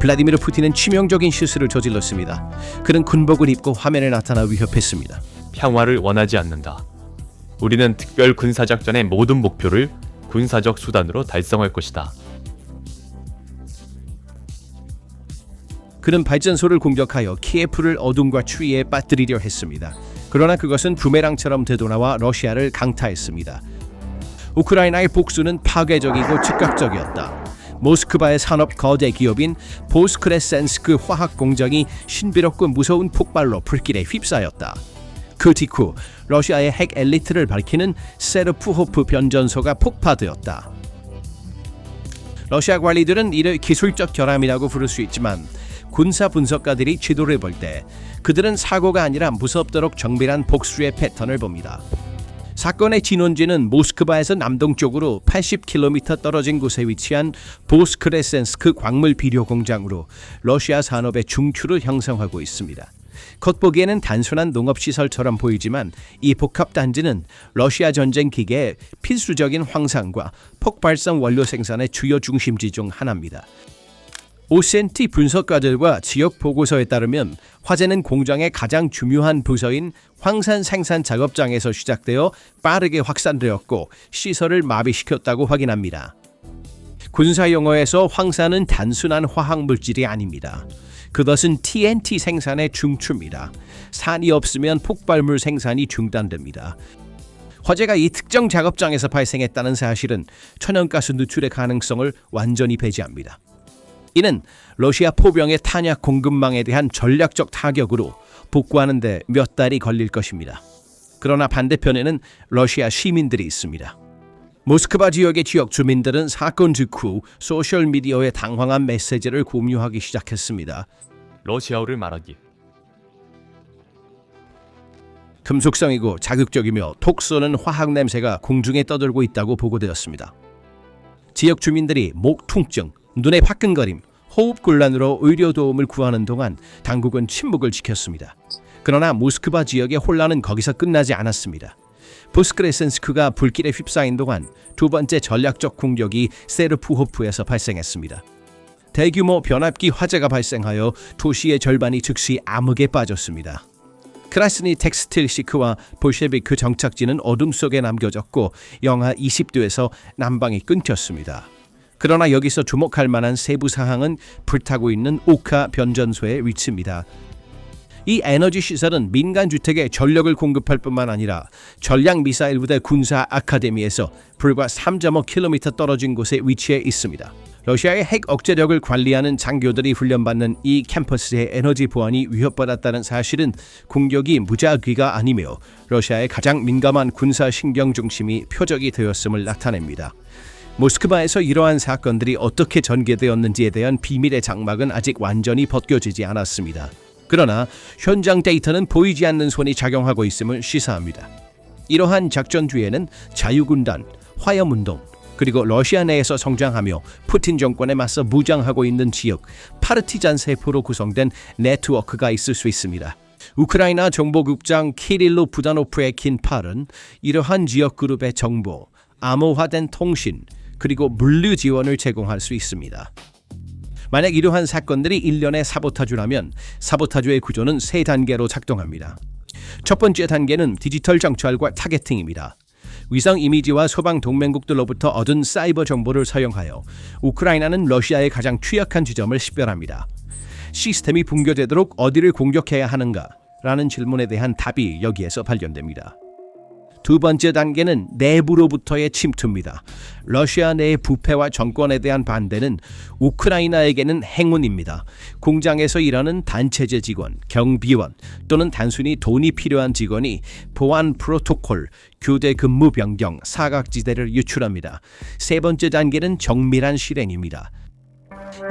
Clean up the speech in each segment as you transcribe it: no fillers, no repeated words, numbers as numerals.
블라디미르 푸틴은 치명적인 실수를 저질렀습니다. 그는 군복을 입고 화면에 나타나 위협했습니다. 평화를 원하지 않는다. 우리는 특별 군사작전의 모든 목표를 군사적 수단으로 달성할 것이다. 그는 발전소를 공격하여 키예프를 어둠과 추위에 빠뜨리려 했습니다. 그러나 그것은 부메랑처럼 되돌아와 러시아를 강타했습니다. 우크라이나의 복수는 파괴적이고 즉각적이었다. 모스크바의 산업 거대 기업인 보스크레센스크 화학 공장이 신비롭고 무서운 폭발로 불길에 휩싸였다. 그 직후 러시아의 핵 엘리트를 밝히는 세르푸호프 변전소가 폭파되었다. 러시아 관리들은 이를 기술적 결함이라고 부를 수 있지만 군사 분석가들이 지도를 볼 때 그들은 사고가 아니라 무섭도록 정밀한 복수의 패턴을 봅니다. 사건의 진원지는 모스크바에서 남동쪽으로 80km 떨어진 곳에 위치한 보스크레센스크 광물 비료 공장으로 러시아 산업의 중추를 형성하고 있습니다. 겉보기에는 단순한 농업시설처럼 보이지만 이 복합단지는 러시아 전쟁 기계의 필수적인 황산과 폭발성 원료 생산의 주요 중심지 중 하나입니다. 오센티 분석가들과 지역 보고서에 따르면 화재는 공장의 가장 중요한 부서인 황산 생산 작업장에서 시작되어 빠르게 확산되었고 시설을 마비시켰다고 확인합니다. 군사 용어에서 황산은 단순한 화학 물질이 아닙니다. 그것은 TNT 생산의 중추입니다. 산이 없으면 폭발물 생산이 중단됩니다. 화재가 이 특정 작업장에서 발생했다는 사실은 천연가스 누출의 가능성을 완전히 배제합니다. 이는 러시아 포병의 탄약 공급망에 대한 전략적 타격으로 복구하는 데 몇 달이 걸릴 것입니다. 그러나 반대편에는 러시아 시민들이 있습니다. 모스크바 지역의 지역 주민들은 사건 직후 소셜미디어에 당황한 메시지를 공유하기 시작했습니다. 러시아어를 말하기. 금속성이고 자극적이며 톡 쏘는 화학 냄새가 공중에 떠들고 있다고 보고되었습니다. 지역 주민들이 목 통증, 눈의 화끈거림, 호흡곤란으로 의료 도움을 구하는 동안 당국은 침묵을 지켰습니다. 그러나 모스크바 지역의 혼란은 거기서 끝나지 않았습니다. 보스크레센스크가 불길에 휩싸인 동안 두 번째 전략적 공격이 세르푸호프에서 발생했습니다. 대규모 변압기 화재가 발생하여 도시의 절반이 즉시 암흑에 빠졌습니다. 크라스니 텍스틸시크와 볼셰비크 정착지는 어둠 속에 남겨졌고 영하 20도에서 난방이 끊겼습니다. 그러나 여기서 주목할 만한 세부 사항은 불타고 있는 오카 변전소의 위치입니다. 이 에너지 시설은 민간 주택에 전력을 공급할 뿐만 아니라 전략 미사일 부대 군사 아카데미에서 불과 3.5km 떨어진 곳에 위치해 있습니다. 러시아의 핵 억제력을 관리하는 장교들이 훈련받는 이 캠퍼스의 에너지 보안이 위협받았다는 사실은 공격이 무작위가 아니며 러시아의 가장 민감한 군사 신경 중심이 표적이 되었음을 나타냅니다. 모스크바에서 이러한 사건들이 어떻게 전개되었는지에 대한 비밀의 장막은 아직 완전히 벗겨지지 않았습니다. 그러나 현장 데이터는 보이지 않는 손이 작용하고 있음을 시사합니다. 이러한 작전 뒤에는 자유군단, 화염운동, 그리고 러시아 내에서 성장하며 푸틴 정권에 맞서 무장하고 있는 지역, 파르티잔 세포로 구성된 네트워크가 있을 수 있습니다. 우크라이나 정보국장 키릴로 부다노프의 긴 팔은 이러한 지역 그룹의 정보, 암호화된 통신, 그리고 물류 지원을 제공할 수 있습니다. 만약 이러한 사건들이 일련의 사보타주라면 사보타주의 구조는 세 단계로 작동합니다. 첫 번째 단계는 디지털 정찰과 타겟팅입니다. 위성 이미지와 소방 동맹국들로부터 얻은 사이버 정보를 사용하여 우크라이나는 러시아의 가장 취약한 지점을 식별합니다. 시스템이 붕괴되도록 어디를 공격해야 하는가? 라는 질문에 대한 답이 여기에서 발견됩니다. 두 번째 단계는 내부로부터의 침투입니다. 러시아 내의 부패와 정권에 대한 반대는 우크라이나에게는 행운입니다. 공장에서 일하는 단체제 직원, 경비원 또는 단순히 돈이 필요한 직원이 보안 프로토콜, 교대 근무 변경, 사각지대를 유출합니다. 세 번째 단계는 정밀한 실행입니다.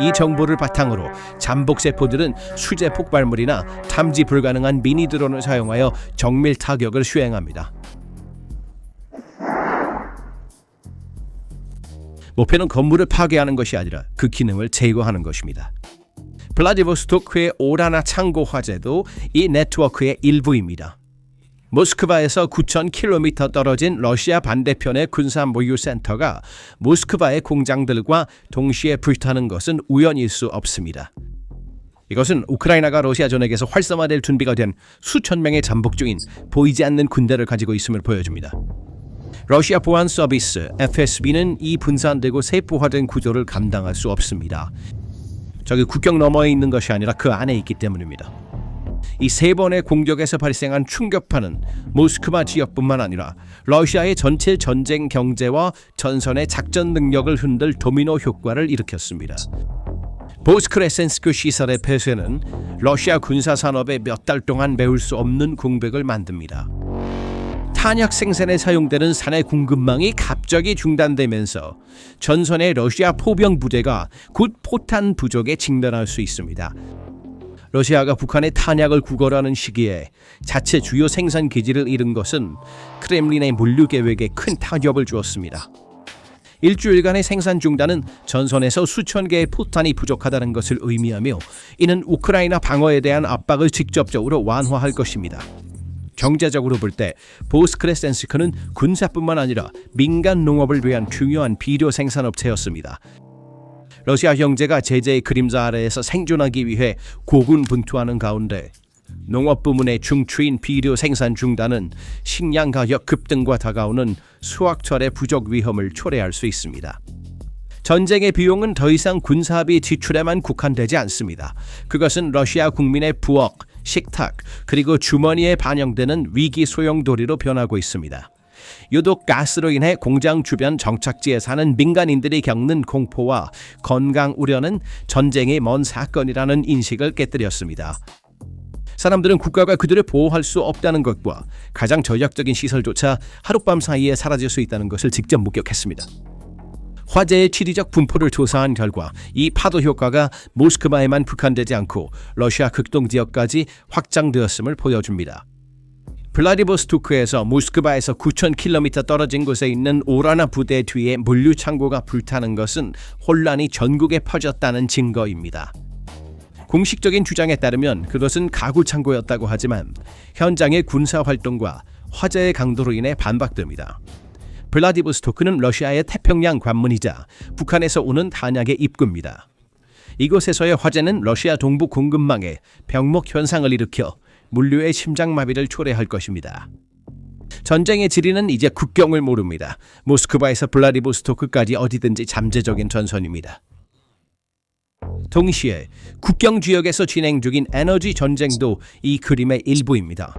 이 정보를 바탕으로 잠복세포들은 수제 폭발물이나 탐지 불가능한 미니 드론을 사용하여 정밀 타격을 수행합니다. 목표는 건물을 파괴하는 것이 아니라 그 기능을 제거하는 것입니다. 블라디보스토크의 오라나 창고 화재도 이 네트워크의 일부입니다. 모스크바에서 9,000km 떨어진 러시아 반대편의 군사 모유 센터가 모스크바의 공장들과 동시에 불타는 것은 우연일 수 없습니다. 이것은 우크라이나가 러시아 전역에서 활성화될 준비가 된 수천 명의 잠복 중인 보이지 않는 군대를 가지고 있음을 보여줍니다. 러시아 보안 서비스 FSB는 이 분산되고 세포화된 구조를 감당할 수 없습니다. 저기 국경 너머에 있는 것이 아니라 그 안에 있기 때문입니다. 이 세 번의 공격에서 발생한 충격파는 모스크바 지역뿐만 아니라 러시아의 전체 전쟁 경제와 전선의 작전 능력을 흔들 도미노 효과를 일으켰습니다. 보스크레센스크 시설의 폐쇄는 러시아 군사 산업에 몇 달 동안 메울 수 없는 공백을 만듭니다. 탄약 생산에 사용되는 산의 공급망이 갑자기 중단되면서 전선의 러시아 포병 부대가 곧 포탄 부족에 직면할 수 있습니다. 러시아가 북한의 탄약을 구걸하는 시기에 자체 주요 생산 기지를 잃은 것은 크렘린의 물류 계획에 큰 타격을 주었습니다. 일주일간의 생산 중단은 전선에서 수천 개의 포탄이 부족하다는 것을 의미하며 이는 우크라이나 방어에 대한 압박을 직접적으로 완화할 것입니다. 경제적으로 볼 때 보스크레센스크는 군사뿐만 아니라 민간 농업을 위한 중요한 비료 생산업체였습니다. 러시아 경제가 제재의 그림자 아래에서 생존하기 위해 고군분투하는 가운데 농업 부문의 중추인 비료 생산 중단은 식량 가격 급등과 다가오는 수확철의 부족 위험을 초래할 수 있습니다. 전쟁의 비용은 더 이상 군사비 지출에만 국한되지 않습니다. 그것은 러시아 국민의 부엌, 식탁, 그리고 주머니에 반영되는 위기 소용돌이로 변하고 있습니다. 유독 가스로 인해 공장 주변 정착지에 사는 민간인들이 겪는 공포와 건강 우려는 전쟁의 먼 사건이라는 인식을 깨뜨렸습니다. 사람들은 국가가 그들을 보호할 수 없다는 것과 가장 전략적인 시설조차 하룻밤 사이에 사라질 수 있다는 것을 직접 목격했습니다. 화재의 지리적 분포를 조사한 결과 이 파도 효과가 모스크바에만 국한되지 않고 러시아 극동 지역까지 확장되었음을 보여줍니다. 블라디보스토크에서 모스크바에서 9,000km 떨어진 곳에 있는 오라나 부대 뒤에 물류 창고가 불타는 것은 혼란이 전국에 퍼졌다는 증거입니다. 공식적인 주장에 따르면 그것은 가구 창고였다고 하지만 현장의 군사 활동과 화재의 강도로 인해 반박됩니다. 블라디보스토크는 러시아의 태평양 관문이자 북한에서 오는 탄약의 입구입니다. 이곳에서의 화재는 러시아 동부 공급망에 병목 현상을 일으켜 물류의 심장마비를 초래할 것입니다. 전쟁의 지리는 이제 국경을 모릅니다. 모스크바에서 블라디보스토크까지 어디든지 잠재적인 전선입니다. 동시에 국경 지역에서 진행 중인 에너지 전쟁도 이 그림의 일부입니다.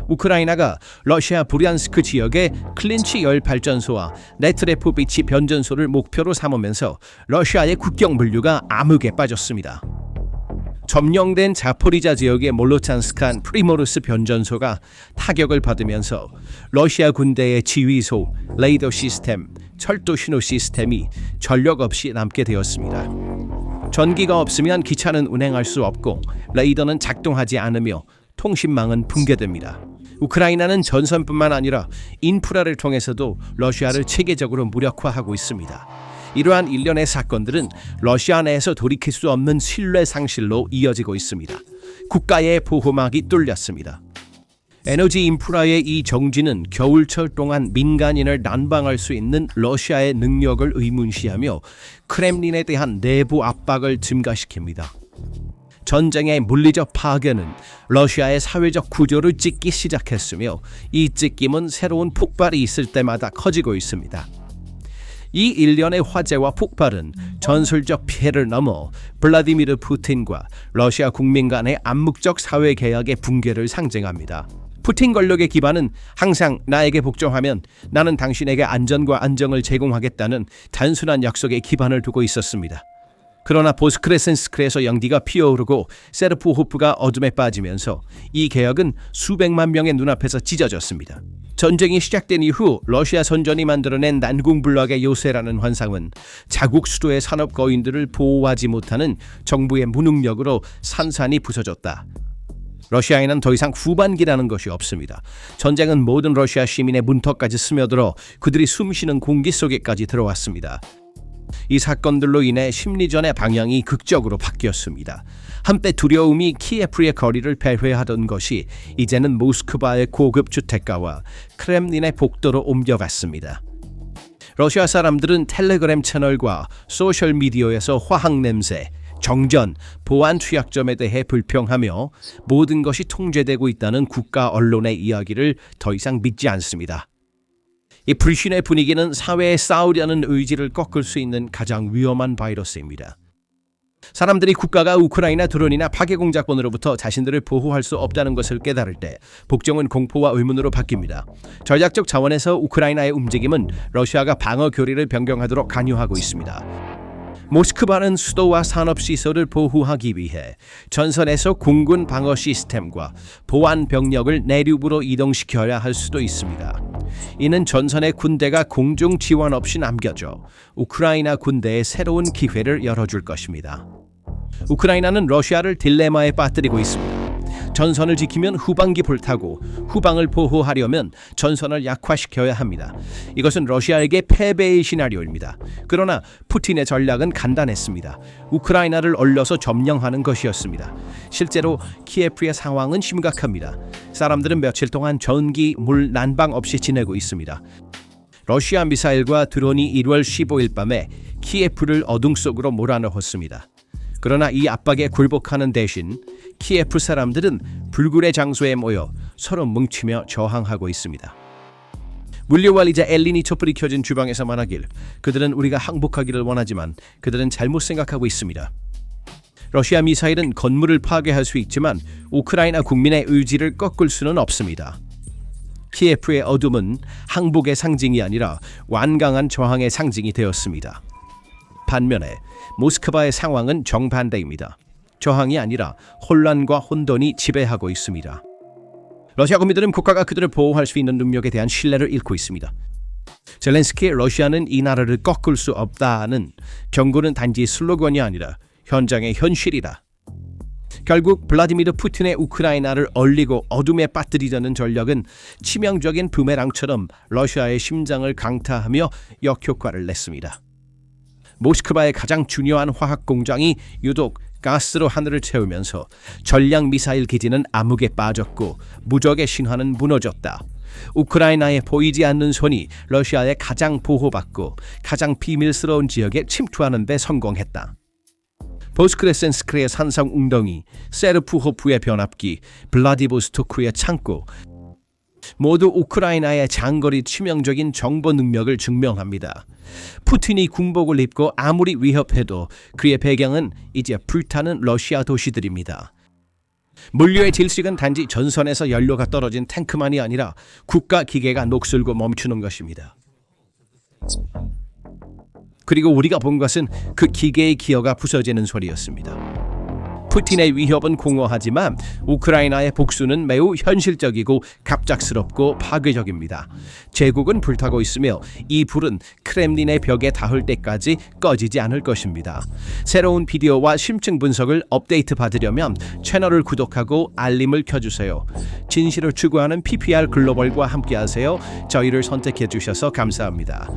우크라이나가 러시아 브리안스크 지역의 클린치 열발전소와 네트레프 비치 변전소를 목표로 삼으면서 러시아의 국경 물류가 암흑에 빠졌습니다. 점령된 자포리자 지역의 몰로찬스칸 프리모르스 변전소가 타격을 받으면서 러시아 군대의 지휘소, 레이더 시스템, 철도 신호 시스템이 전력 없이 남게 되었습니다. 전기가 없으면 기차는 운행할 수 없고 레이더는 작동하지 않으며 통신망은 붕괴됩니다. 우크라이나는 전선뿐만 아니라 인프라를 통해서도 러시아를 체계적으로 무력화하고 있습니다. 이러한 일련의 사건들은 러시아 내에서 돌이킬 수 없는 신뢰 상실로 이어지고 있습니다. 국가의 보호막이 뚫렸습니다. 에너지 인프라의 이 정지는 겨울철 동안 민간인을 난방할 수 있는 러시아의 능력을 의문시하며 크렘린에 대한 내부 압박을 증가시킵니다. 전쟁의 물리적 파괴는 러시아의 사회적 구조를 찢기 시작했으며 이 찢김은 새로운 폭발이 있을 때마다 커지고 있습니다. 이 일련의 화재와 폭발은 전술적 피해를 넘어 블라디미르 푸틴과 러시아 국민 간의 암묵적 사회계약의 붕괴를 상징합니다. 푸틴 권력의 기반은 항상 나에게 복종하면 나는 당신에게 안전과 안정을 제공하겠다는 단순한 약속에 기반을 두고 있었습니다. 그러나 보스크레센스크에서 연기가 피어오르고 세르포호프가 어둠에 빠지면서 이 계약은 수백만 명의 눈앞에서 찢어졌습니다. 전쟁이 시작된 이후 러시아 선전이 만들어낸 난공불락의 요새라는 환상은 자국 수도의 산업 거인들을 보호하지 못하는 정부의 무능력으로 산산이 부서졌다. 러시아에는 더 이상 후반기라는 것이 없습니다. 전쟁은 모든 러시아 시민의 문턱까지 스며들어 그들이 숨쉬는 공기 속에까지 들어왔습니다. 이 사건들로 인해 심리전의 방향이 극적으로 바뀌었습니다. 한때 두려움이 키예프의 거리를 배회하던 것이 이제는 모스크바의 고급 주택가와 크렘린의 복도로 옮겨갔습니다. 러시아 사람들은 텔레그램 채널과 소셜미디어에서 화학 냄새, 정전, 보안 취약점에 대해 불평하며 모든 것이 통제되고 있다는 국가 언론의 이야기를 더 이상 믿지 않습니다. 이 불신의 분위기는 사회에 싸우려는 의지를 꺾을 수 있는 가장 위험한 바이러스입니다. 사람들이 국가가 우크라이나 드론이나 파괴 공작본으로부터 자신들을 보호할 수 없다는 것을 깨달을 때 복종은 공포와 의문으로 바뀝니다. 전략적 차원에서 우크라이나의 움직임은 러시아가 방어 교리를 변경하도록 관여하고 있습니다. 모스크바는 수도와 산업시설을 보호하기 위해 전선에서 공군 방어 시스템과 보안 병력을 내륙으로 이동시켜야 할 수도 있습니다. 이는 전선의 군대가 공중 지원 없이 남겨져 우크라이나 군대에 새로운 기회를 열어줄 것입니다. 우크라이나는 러시아를 딜레마에 빠뜨리고 있습니다. 전선을 지키면 후방기 불타고 후방을 보호하려면 전선을 약화시켜야 합니다. 이것은 러시아에게 패배의 시나리오입니다. 그러나 푸틴의 전략은 간단했습니다. 우크라이나를 얼려서 점령하는 것이었습니다. 실제로 키예프의 상황은 심각합니다. 사람들은 며칠 동안 전기, 물, 난방 없이 지내고 있습니다. 러시아 미사일과 드론이 1월 15일 밤에 키예프를 어둠 속으로 몰아넣었습니다. 그러나 이 압박에 굴복하는 대신 키예프 사람들은 불굴의 장소에 모여 서로 뭉치며 저항하고 있습니다. 물류관리자 엘린이 촛불이 켜진 주방에서 말하길, 그들은 우리가 항복하기를 원하지만 그들은 잘못 생각하고 있습니다. 러시아 미사일은 건물을 파괴할 수 있지만 우크라이나 국민의 의지를 꺾을 수는 없습니다. 키예프의 어둠은 항복의 상징이 아니라 완강한 저항의 상징이 되었습니다. 반면에 모스크바의 상황은 정반대입니다. 저항이 아니라 혼란과 혼돈이 지배하고 있습니다. 러시아 국민들은 국가가 그들을 보호할 수 있는 능력에 대한 신뢰를 잃고 있습니다. 젤렌스키의 러시아는 이 나라를 꺾을 수 없다는 경고는 단지 슬로건이 아니라 현장의 현실이다. 결국 블라디미르 푸틴의 우크라이나를 얼리고 어둠에 빠뜨리려는 전략은 치명적인 부메랑처럼 러시아의 심장을 강타하며 역효과를 냈습니다. 모스크바의 가장 중요한 화학 공장이 유독 가스로 하늘을 채우면서 전략 미사일 기지는 암흑에 빠졌고 무적의 신화는 무너졌다. 우크라이나에 보이지 않는 손이 러시아의 가장 보호받고 가장 비밀스러운 지역에 침투하는 데 성공했다. 보스크레센스크의 산성 웅덩이, 세르푸호프의 변압기, 블라디보스토크의 창고, 모두 우크라이나의 장거리 치명적인 정보 능력을 증명합니다. 푸틴이 군복을 입고 아무리 위협해도 그의 배경은 이제 불타는 러시아 도시들입니다. 물류의 질식은 단지 전선에서 연료가 떨어진 탱크만이 아니라 국가 기계가 녹슬고 멈추는 것입니다. 그리고 우리가 본 것은 그 기계의 기어가 부서지는 소리였습니다. 푸틴의 위협은 공허하지만 우크라이나의 복수는 매우 현실적이고 갑작스럽고 파괴적입니다. 제국은 불타고 있으며 이 불은 크렘린의 벽에 닿을 때까지 꺼지지 않을 것입니다. 새로운 비디오와 심층 분석을 업데이트 받으려면 채널을 구독하고 알림을 켜주세요. 진실을 추구하는 PPR 글로벌과 함께하세요. 저희를 선택해 주셔서 감사합니다.